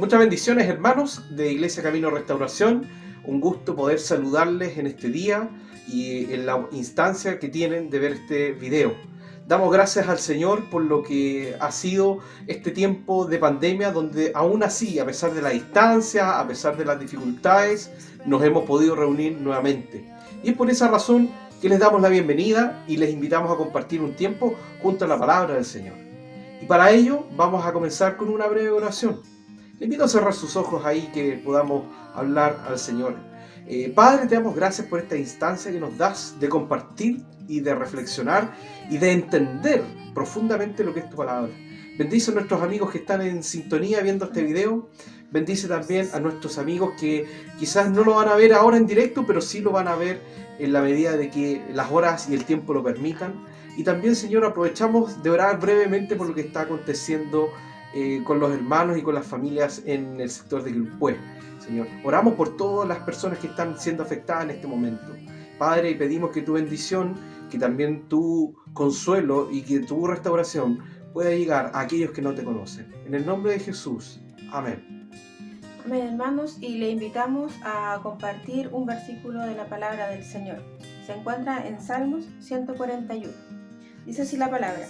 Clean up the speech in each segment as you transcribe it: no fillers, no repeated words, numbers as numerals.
Muchas bendiciones, hermanos de Iglesia Camino Restauración. Un gusto poder saludarles en este día y en la instancia que tienen de ver este video. Damos gracias al Señor por lo que ha sido este tiempo de pandemia, donde aún así, a pesar de la distancia, a pesar de las dificultades, nos hemos podido reunir nuevamente. Y es por esa razón que les damos la bienvenida y les invitamos a compartir un tiempo junto a la palabra del Señor. Y para ello vamos a comenzar con una breve oración. Le invito a cerrar sus ojos ahí, que podamos hablar al Señor. Padre, te damos gracias por esta instancia que nos das de compartir y de reflexionar y de entender profundamente lo que es tu palabra. Bendice a nuestros amigos que están en sintonía viendo este video. Bendice también a nuestros amigos que quizás no lo van a ver ahora en directo, pero sí lo van a ver en la medida de que las horas y el tiempo lo permitan. Y también, Señor, aprovechamos de orar brevemente por lo que está aconteciendo con los hermanos y con las familias en el sector de Quilpué. Señor, oramos por todas las personas que están siendo afectadas en este momento. Padre, y pedimos que tu bendición, que también tu consuelo y que tu restauración pueda llegar a aquellos que no te conocen. En el nombre de Jesús. Amén. Amén, hermanos, y le invitamos a compartir un versículo de la palabra del Señor. Se encuentra en Salmos 141. Dice así la palabra: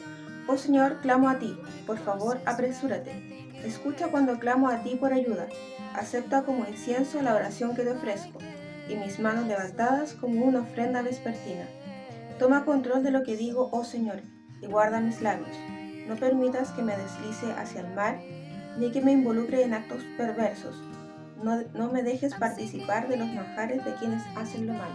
Oh Señor, clamo a ti, por favor, apresúrate. Escucha cuando clamo a ti por ayuda. Acepta como incienso la oración que te ofrezco, y mis manos levantadas como una ofrenda vespertina. Toma control de lo que digo, oh Señor, y guarda mis labios. No permitas que me deslice hacia el mal, ni que me involucre en actos perversos. No me dejes participar de los manjares de quienes hacen lo malo.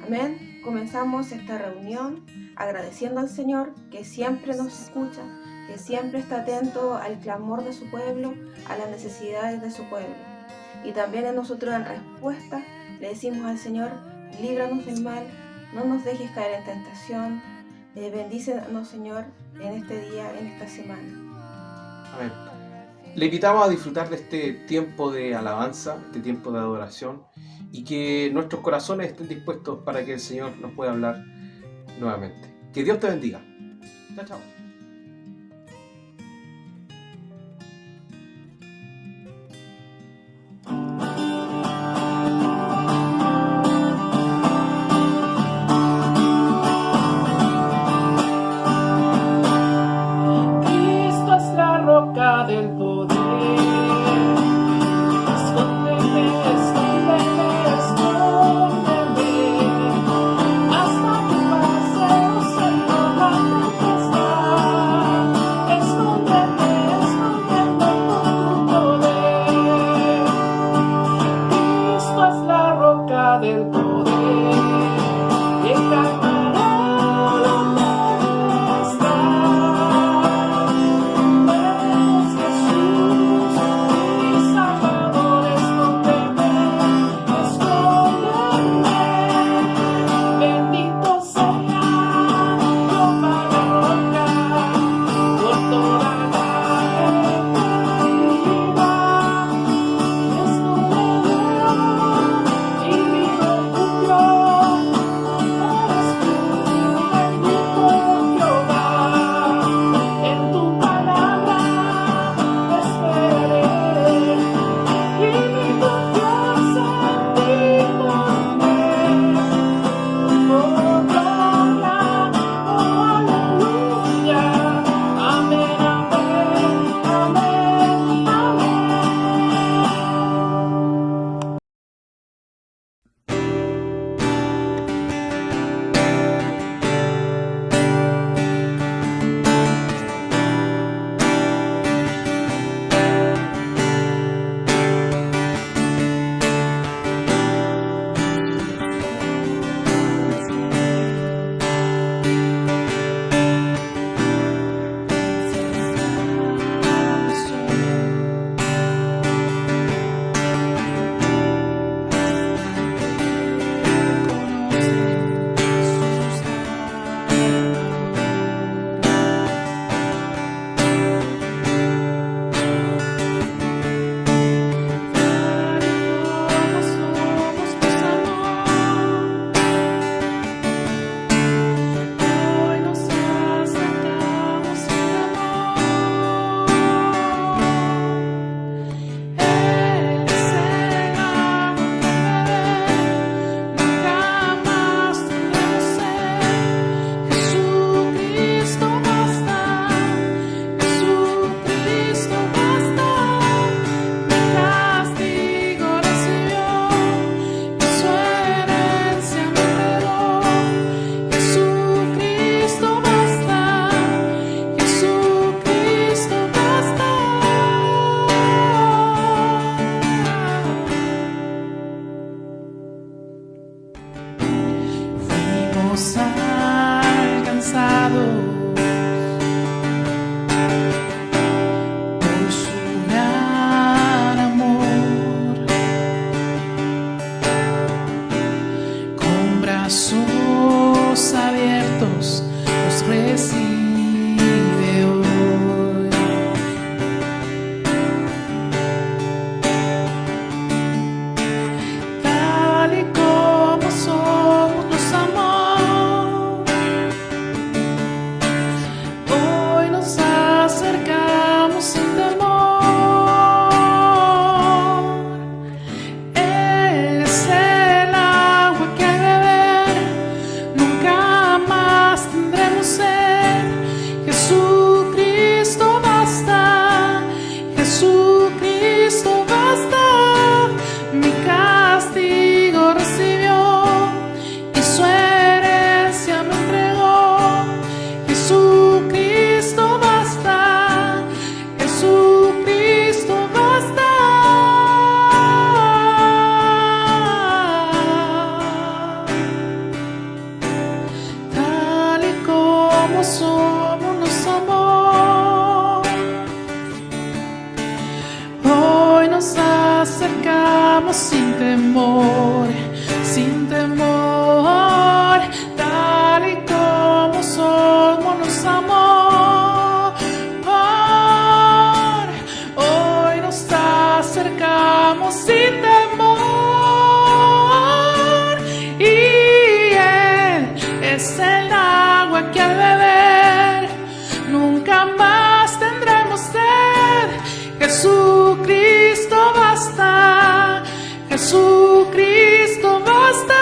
Amén. Comenzamos esta reunión agradeciendo al Señor, que siempre nos escucha, que siempre está atento al clamor de su pueblo, a las necesidades de su pueblo. Y también nosotros, en respuesta, le decimos al Señor: líbranos del mal, no nos dejes caer en tentación, bendícenos, Señor, en este día, en esta semana. Amén. Le invitamos a disfrutar de este tiempo de alabanza, este tiempo de adoración, y que nuestros corazones estén dispuestos para que el Señor nos pueda hablar nuevamente. Que Dios te bendiga. Chao, chao. Cristo es la roca del poder. Escóndeme, escóndeme, escóndeme, hasta que pase, oh Señor, la tempestad. Escóndeme, escóndeme con tu poder. Cristo es la roca del poder, que calmará la tempestad. Vemos Jesús, mi Salvador. Escóndeme, escóndeme. Bendito sea Jehová la roca por toda la eternidad. Escóndeme y mi refugio. fuimos alcanzados por su gran amor. Con brazos abiertos nos recibe hoy. Tal y como somos nos amó. Hoy nos acercamos sin temor. Él es el agua que al beber nunca más tendremos sed. Jesucristo basta, Jesucristo basta. Mi castigo recibió y su herencia me entregó. Jesucristo basta, Jesucristo basta. Tal y como somos nos amó. Hoy nos acercamos sin temor, sin temor. Tal y como somos nos amó. Hoy nos acercamos sin temor. Y Él es el agua que al beber nunca más tendremos sed. Jesucristo basta, Jesucristo basta.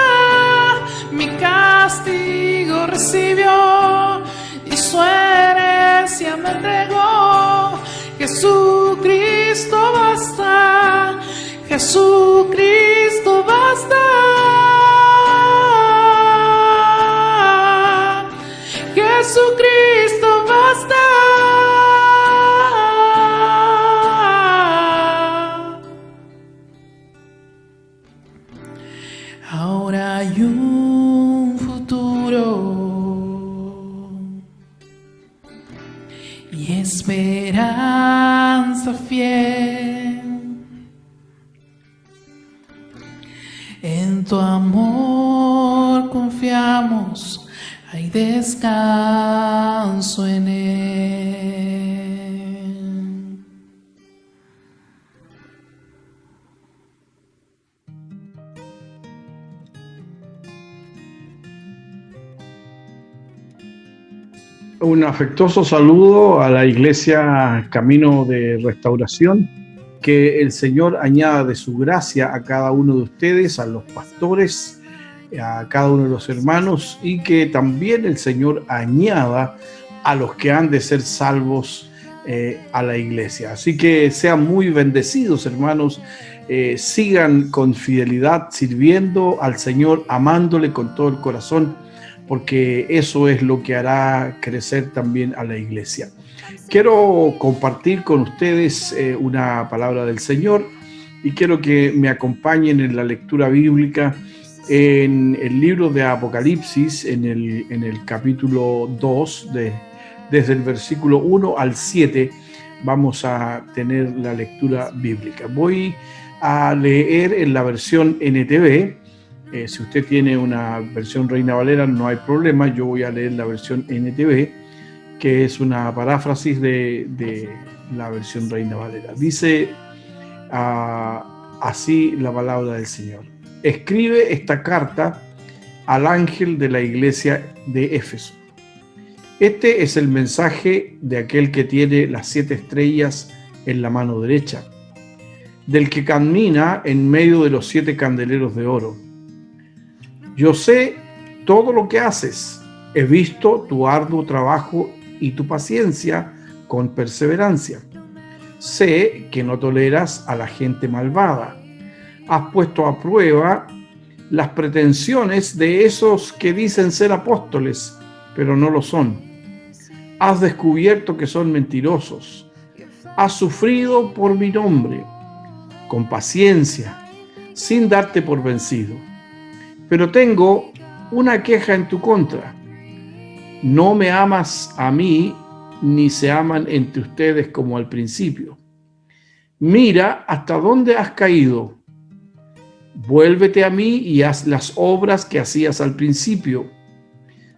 Mi castigo recibió y su herencia me entregó. Jesucristo basta, Jesucristo basta. Jesucristo basta. Ahora hay un futuro y esperanza fiel. En tu amor confiamos, hay descanso en él. Un afectuoso saludo a la Iglesia Camino de Restauración. Que el Señor añada de su gracia a cada uno de ustedes, a los pastores, a cada uno de los hermanos, y que también el Señor añada a los que han de ser salvos a la iglesia. Así que sean muy bendecidos, hermanos. Sigan con fidelidad sirviendo al Señor, amándole con todo el corazón, porque eso es lo que hará crecer también a la iglesia. Quiero compartir con ustedes una palabra del Señor y quiero que me acompañen en la lectura bíblica en el libro de Apocalipsis, en el capítulo 2, desde el versículo 1 al 7, vamos a tener la lectura bíblica. Voy a leer en la versión NTV. Si usted tiene una versión Reina Valera, no hay problema. Yo voy a leer la versión NTV, que es una paráfrasis de la versión Reina Valera. Dice así la palabra del Señor. Escribe esta carta al ángel de la iglesia de Éfeso. Este es el mensaje de aquel que tiene las 7 estrellas en la mano derecha, del que camina en medio de los 7 candeleros de oro. Yo sé todo lo que haces. He visto tu arduo trabajo y tu paciencia con perseverancia. Sé que no toleras a la gente malvada. Has puesto a prueba las pretensiones de esos que dicen ser apóstoles, pero no lo son. Has descubierto que son mentirosos. Has sufrido por mi nombre, con paciencia, sin darte por vencido. Pero tengo una queja en tu contra. No me amas a mí, ni se aman entre ustedes como al principio. Mira hasta dónde has caído. Vuélvete a mí y haz las obras que hacías al principio.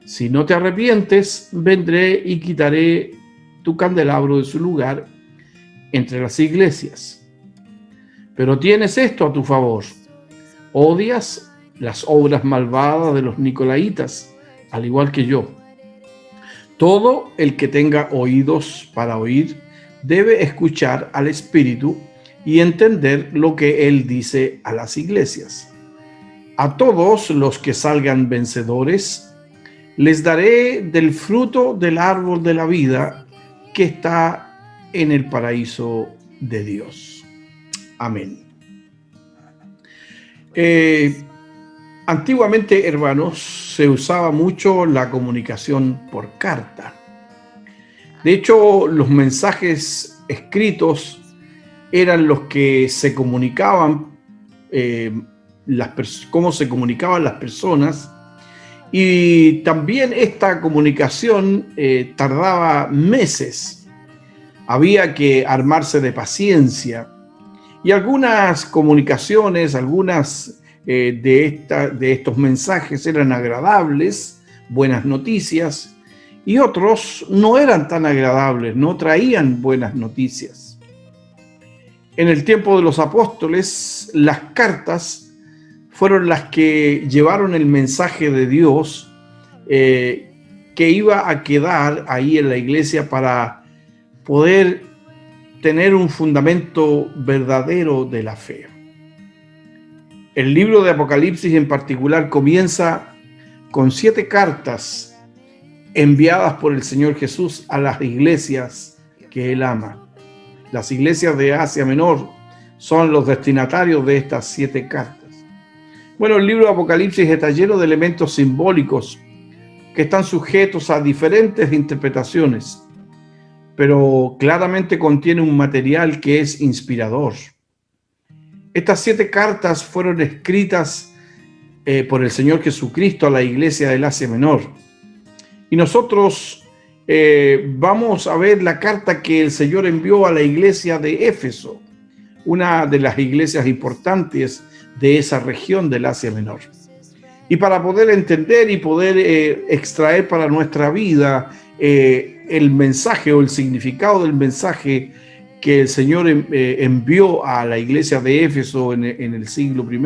Si no te arrepientes, vendré y quitaré tu candelabro de su lugar entre las iglesias. Pero tienes esto a tu favor: odias las obras malvadas de los nicolaitas, al igual que yo. Todo el que tenga oídos para oír debe escuchar al Espíritu y entender lo que Él dice a las iglesias. A todos los que salgan vencedores, les daré del fruto del árbol de la vida que está en el paraíso de Dios. Amén. Antiguamente, hermanos, se usaba mucho la comunicación por carta. De hecho, los mensajes escritos eran los que se comunicaban, cómo se comunicaban las personas, y también esta comunicación tardaba meses. Había que armarse de paciencia, y algunas comunicaciones, de estos mensajes eran agradables, buenas noticias, y otros no eran tan agradables, no traían buenas noticias. En el tiempo de los apóstoles, las cartas fueron las que llevaron el mensaje de Dios que iba a quedar ahí en la iglesia para poder tener un fundamento verdadero de la fe. El libro de Apocalipsis en particular comienza con 7 cartas enviadas por el Señor Jesús a las iglesias que Él ama. Las iglesias de Asia Menor son los destinatarios de estas 7 cartas. Bueno, el libro de Apocalipsis está lleno de elementos simbólicos que están sujetos a diferentes interpretaciones, pero claramente contiene un material que es inspirador. Estas 7 cartas fueron escritas por el Señor Jesucristo a la iglesia del Asia Menor. Y nosotros vamos a ver la carta que el Señor envió a la iglesia de Éfeso, una de las iglesias importantes de esa región del Asia Menor. Y para poder entender y poder extraer para nuestra vida el mensaje o el significado del mensaje que el Señor envió a la iglesia de Éfeso en el siglo I,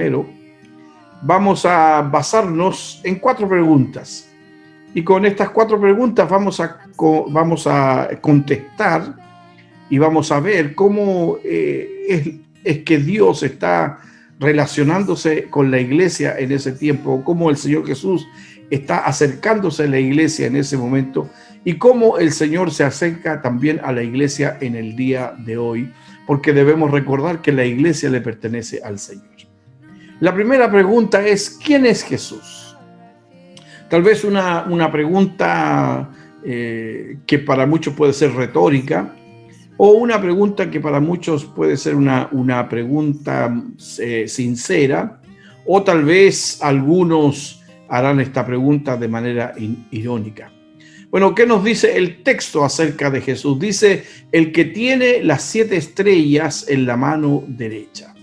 vamos a basarnos en 4 preguntas. Y con estas 4 preguntas vamos a contestar y vamos a ver cómo es que Dios está relacionándose con la iglesia en ese tiempo, cómo el Señor Jesús está acercándose a la iglesia en ese momento y cómo el Señor se acerca también a la iglesia en el día de hoy, porque debemos recordar que la iglesia le pertenece al Señor. La primera pregunta es: ¿quién es Jesús? Tal vez una pregunta que para muchos puede ser retórica, o una pregunta que para muchos puede ser una pregunta sincera, o tal vez algunos harán esta pregunta de manera irónica. Bueno, ¿qué nos dice el texto acerca de Jesús? Dice: el que tiene las 7 estrellas en la mano derecha.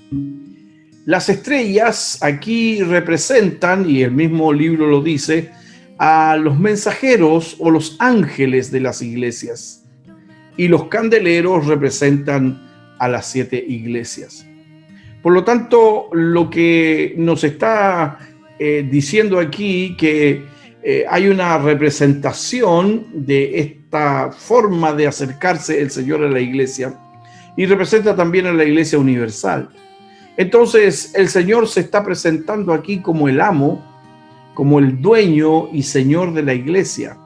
Las estrellas aquí representan, y el mismo libro lo dice, a los mensajeros o los ángeles de las iglesias. Y los candeleros representan a las 7 iglesias. Por lo tanto, lo que nos está diciendo aquí que hay una representación de esta forma de acercarse el Señor a la iglesia, y representa también a la iglesia universal. Entonces, el Señor se está presentando aquí como el amo, como el dueño y señor de la iglesia,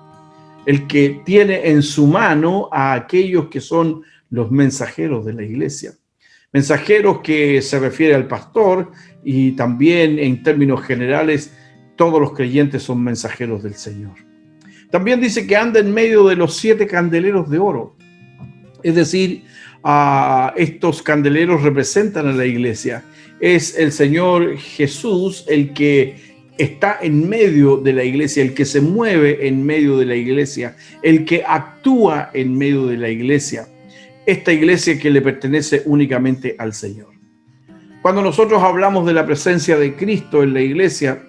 el que tiene en su mano a aquellos que son los mensajeros de la iglesia. Mensajeros que se refiere al pastor, y también en términos generales todos los creyentes son mensajeros del Señor. También dice que anda en medio de los 7 candeleros de oro. Es decir, estos candeleros representan a la iglesia. Es el Señor Jesús el que está en medio de la iglesia, el que se mueve en medio de la iglesia, el que actúa en medio de la iglesia. Esta iglesia que le pertenece únicamente al Señor. Cuando nosotros hablamos de la presencia de Cristo en la iglesia,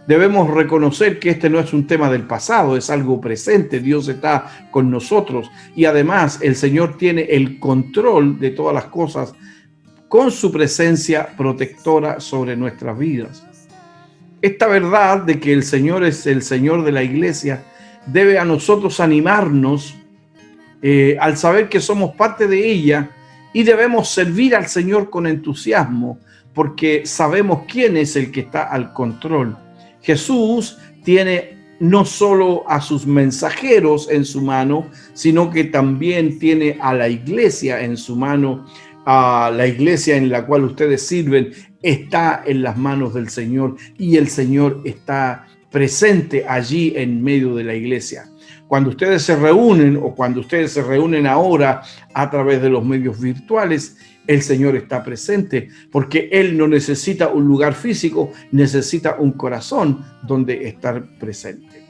debemos reconocer que este no es un tema del pasado, es algo presente. Dios está con nosotros y además el Señor tiene el control de todas las cosas con su presencia protectora sobre nuestras vidas. Esta verdad de que el Señor es el Señor de la iglesia debe a nosotros animarnos al saber que somos parte de ella y debemos servir al Señor con entusiasmo porque sabemos quién es el que está al control. Jesús tiene no solo a sus mensajeros en su mano, sino que también tiene a la iglesia en su mano. A la iglesia en la cual ustedes sirven está en las manos del Señor y el Señor está presente allí en medio de la iglesia. Cuando ustedes se reúnen o cuando ustedes se reúnen ahora a través de los medios virtuales, el Señor está presente porque Él no necesita un lugar físico, necesita un corazón donde estar presente.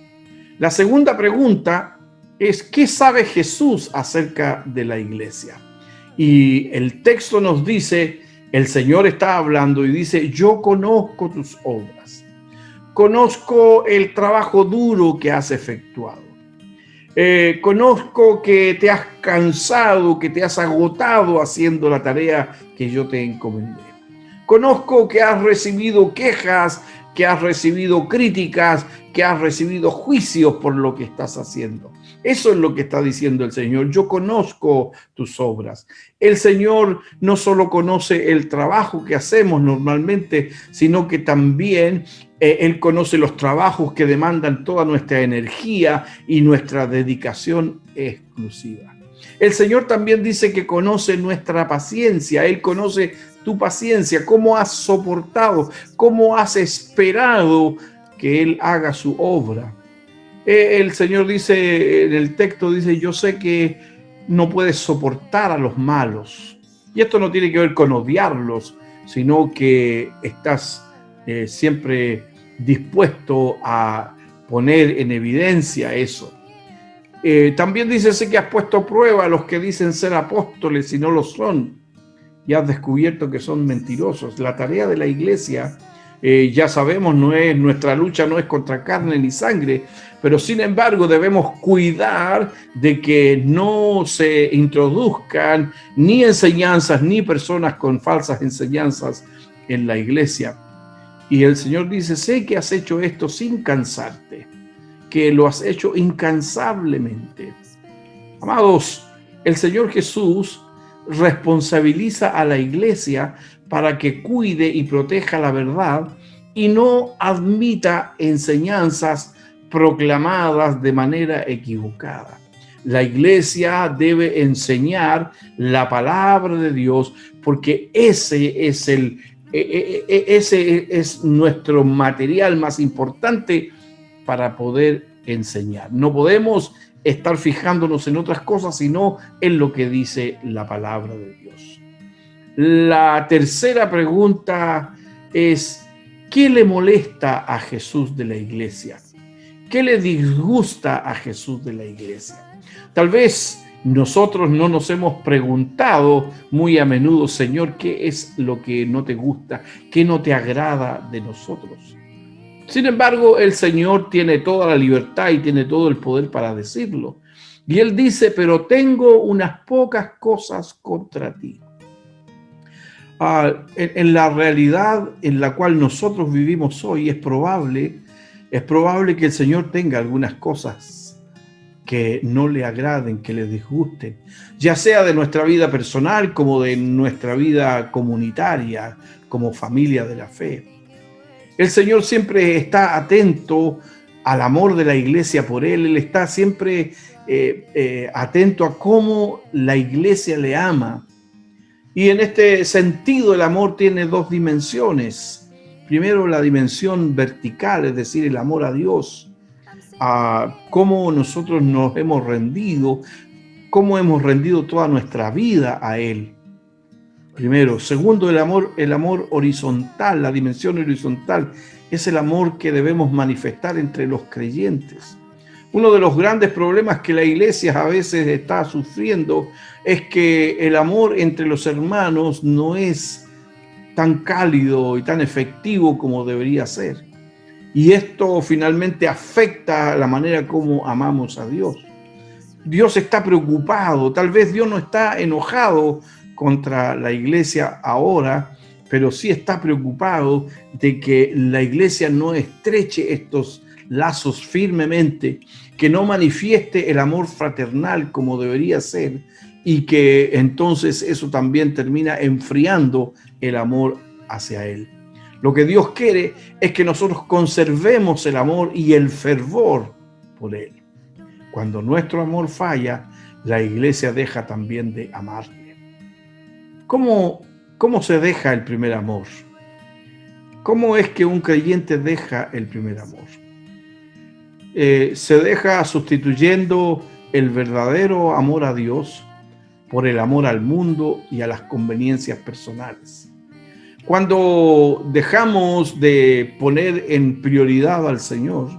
La segunda pregunta es: ¿qué sabe Jesús acerca de la iglesia? Y el texto nos dice, el Señor está hablando y dice: yo conozco tus obras, conozco el trabajo duro que has efectuado, conozco que te has cansado, que te has agotado haciendo la tarea que yo te encomendé. Conozco que has recibido quejas, que has recibido críticas, que has recibido juicios por lo que estás haciendo. Eso es lo que está diciendo el Señor. Yo conozco tus obras. El Señor no solo conoce el trabajo que hacemos normalmente, sino que también Él conoce los trabajos que demandan toda nuestra energía y nuestra dedicación exclusiva. El Señor también dice que conoce nuestra paciencia. Él conoce tu paciencia, cómo has soportado, cómo has esperado que Él haga su obra. El Señor dice, en el texto dice: yo sé que no puedes soportar a los malos. Y esto no tiene que ver con odiarlos, sino que estás siempre dispuesto a poner en evidencia eso. También dice: sé que has puesto a prueba a los que dicen ser apóstoles y no lo son, y has descubierto que son mentirosos. La tarea de la iglesia, ya sabemos, nuestra lucha no es contra carne ni sangre, pero sin embargo debemos cuidar de que no se introduzcan ni enseñanzas ni personas con falsas enseñanzas en la iglesia. Y el Señor dice: sé que has hecho esto sin cansarte, que lo has hecho incansablemente. Amados, el Señor Jesús responsabiliza a la iglesia para que cuide y proteja la verdad y no admita enseñanzas proclamadas de manera equivocada. La iglesia debe enseñar la palabra de Dios porque ese es nuestro material más importante para poder enseñar. No podemos estar fijándonos en otras cosas, sino en lo que dice la palabra de Dios. La tercera pregunta es: ¿qué le molesta a Jesús de la iglesia? ¿Qué le disgusta a Jesús de la iglesia? Tal vez nosotros no nos hemos preguntado muy a menudo: Señor, ¿qué es lo que no te gusta? ¿Qué no te agrada de nosotros? Sin embargo, el Señor tiene toda la libertad y tiene todo el poder para decirlo. Y Él dice: pero tengo unas pocas cosas contra ti. En la realidad en la cual nosotros vivimos hoy, es probable que el Señor tenga algunas cosas que no le agraden, que le disgusten, ya sea de nuestra vida personal como de nuestra vida comunitaria, como familia de la fe. El Señor siempre está atento al amor de la iglesia por Él. Él está siempre atento a cómo la iglesia le ama. Y en este sentido el amor tiene dos dimensiones. Primero, la dimensión vertical, es decir, el amor a Dios. A cómo nosotros nos hemos rendido, cómo hemos rendido toda nuestra vida a Él. Primero. Segundo, el amor horizontal, la dimensión horizontal, es el amor que debemos manifestar entre los creyentes. Uno de los grandes problemas que la iglesia a veces está sufriendo es que el amor entre los hermanos no es tan cálido y tan efectivo como debería ser. Y esto finalmente afecta la manera como amamos a Dios. Dios está preocupado, tal vez Dios no está enojado contra la iglesia ahora, pero sí está preocupado de que la iglesia no estreche estos lazos firmemente, que no manifieste el amor fraternal como debería ser, y que entonces eso también termina enfriando el amor hacia Él. Lo que Dios quiere es que nosotros conservemos el amor y el fervor por Él. Cuando nuestro amor falla, la iglesia deja también de amarle. ¿Cómo se deja el primer amor? ¿Cómo es que un creyente deja el primer amor? Se deja sustituyendo el verdadero amor a Dios por el amor al mundo y a las conveniencias personales. Cuando dejamos de poner en prioridad al Señor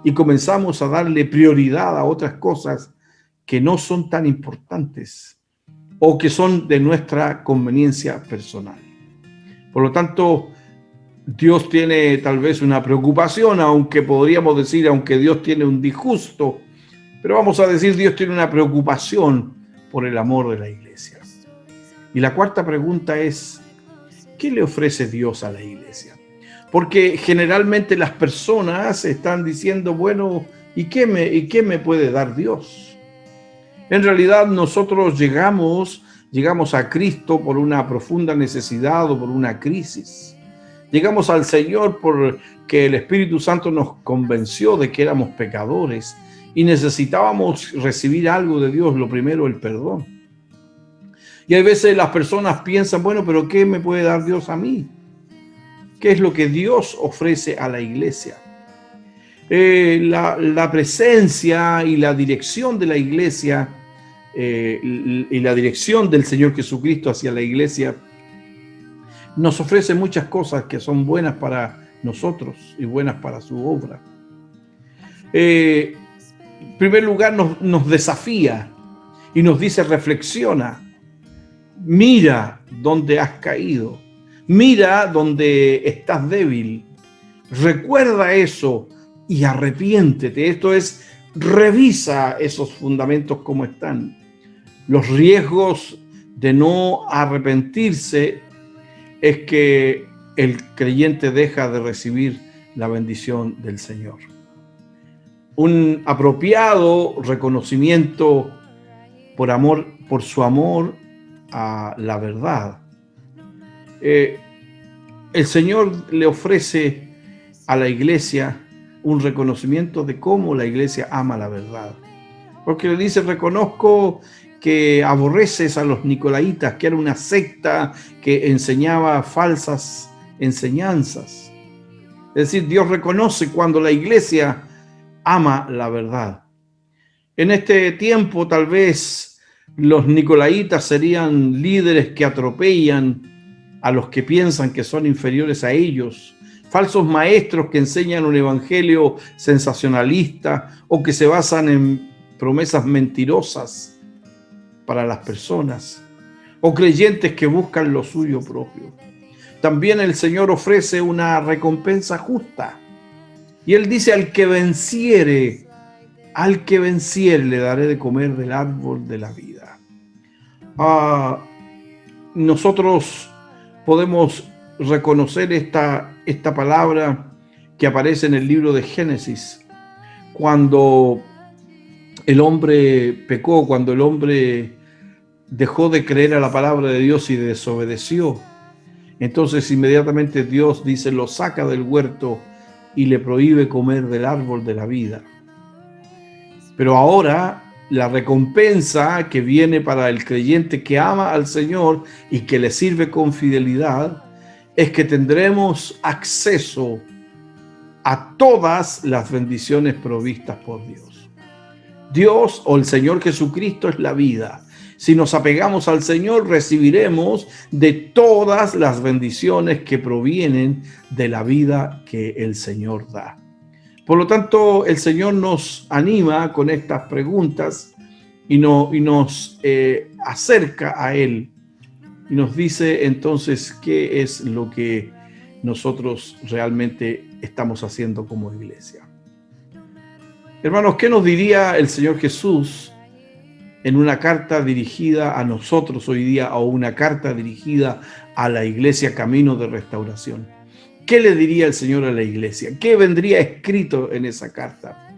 y comenzamos a darle prioridad a otras cosas que no son tan importantes o que son de nuestra conveniencia personal. Por lo tanto, Dios tiene tal vez una preocupación, aunque podríamos decir, aunque Dios tiene un disgusto, pero vamos a decir, Dios tiene una preocupación por el amor de la iglesia. Y la cuarta pregunta es, ¿qué le ofrece Dios a la iglesia? Porque generalmente las personas están diciendo, bueno, ¿y qué me puede dar Dios? En realidad nosotros llegamos a Cristo por una profunda necesidad o por una crisis. Llegamos al Señor porque el Espíritu Santo nos convenció de que éramos pecadores y necesitábamos recibir algo de Dios, lo primero, el perdón. Y hay veces las personas piensan, bueno, pero ¿qué me puede dar Dios a mí? ¿Qué es lo que Dios ofrece a la iglesia? La presencia y la dirección de la iglesia y la dirección del Señor Jesucristo hacia la iglesia nos ofrece muchas cosas que son buenas para nosotros y buenas para su obra. En primer lugar, nos desafía y nos dice, reflexiona, mira dónde has caído, mira dónde estás débil, recuerda eso y arrepiéntete. Esto es, revisa esos fundamentos como están. Los riesgos de no arrepentirse es que el creyente deja de recibir la bendición del Señor. Un apropiado reconocimiento por su amor a la verdad. El Señor le ofrece a la iglesia un reconocimiento de cómo la iglesia ama la verdad. Porque le dice, reconozco que aborreces a los nicolaitas, que era una secta que enseñaba falsas enseñanzas. Es decir, Dios reconoce cuando la iglesia ama la verdad. En este tiempo, tal vez los nicolaitas serían líderes que atropellan a los que piensan que son inferiores a ellos, falsos maestros que enseñan un evangelio sensacionalista o que se basan en promesas mentirosas para las personas, o creyentes que buscan lo suyo propio. También el Señor ofrece una recompensa justa. Y Él dice, al que venciere le daré de comer del árbol de la vida. Nosotros podemos reconocer esta palabra que aparece en el libro de Génesis, cuando el hombre pecó, cuando el hombre dejó de creer a la palabra de Dios y desobedeció. Entonces inmediatamente Dios dice, lo saca del huerto y le prohíbe comer del árbol de la vida. Pero ahora la recompensa que viene para el creyente que ama al Señor y que le sirve con fidelidad es que tendremos acceso a todas las bendiciones provistas por Dios. Dios o el Señor Jesucristo es la vida. Si nos apegamos al Señor, recibiremos de todas las bendiciones que provienen de la vida que el Señor da. Por lo tanto, el Señor nos anima con estas preguntas y nos acerca a Él y nos dice entonces qué es lo que nosotros realmente estamos haciendo como iglesia. Hermanos, ¿qué nos diría el Señor Jesús en una carta dirigida a nosotros hoy día o una carta dirigida a la iglesia Camino de Restauración? ¿Qué le diría el Señor a la iglesia? ¿Qué vendría escrito en esa carta?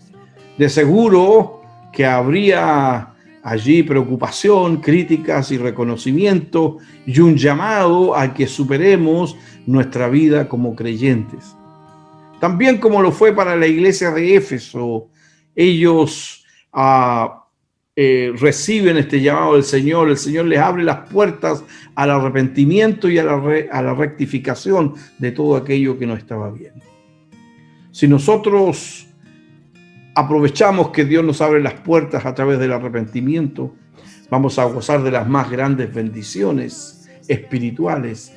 De seguro que habría allí preocupación, críticas y reconocimiento y un llamado a que superemos nuestra vida como creyentes. También como lo fue para la iglesia de Éfeso, ellos reciben este llamado del Señor. El Señor les abre las puertas al arrepentimiento y a la rectificación de todo aquello que no estaba bien. Si nosotros aprovechamos que Dios nos abre las puertas a través del arrepentimiento, vamos a gozar de las más grandes bendiciones espirituales,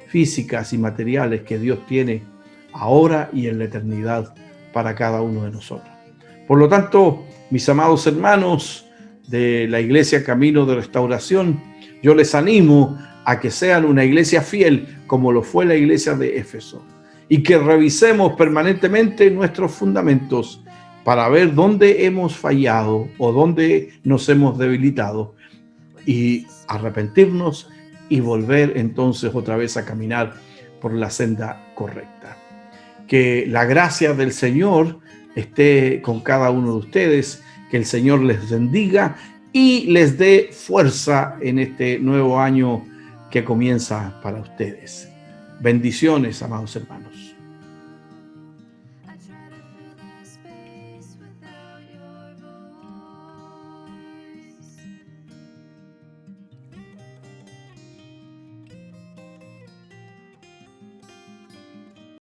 físicas y materiales que Dios tiene ahora y en la eternidad para cada uno de nosotros. Por lo tanto, mis amados hermanos de la iglesia Camino de Restauración, yo les animo a que sean una iglesia fiel como lo fue la iglesia de Éfeso y que revisemos permanentemente nuestros fundamentos para ver dónde hemos fallado o dónde nos hemos debilitado y arrepentirnos y volver entonces otra vez a caminar por la senda correcta. Que la gracia del Señor esté con cada uno de ustedes, que el Señor les bendiga y les dé fuerza en este nuevo año que comienza para ustedes. Bendiciones, amados hermanos.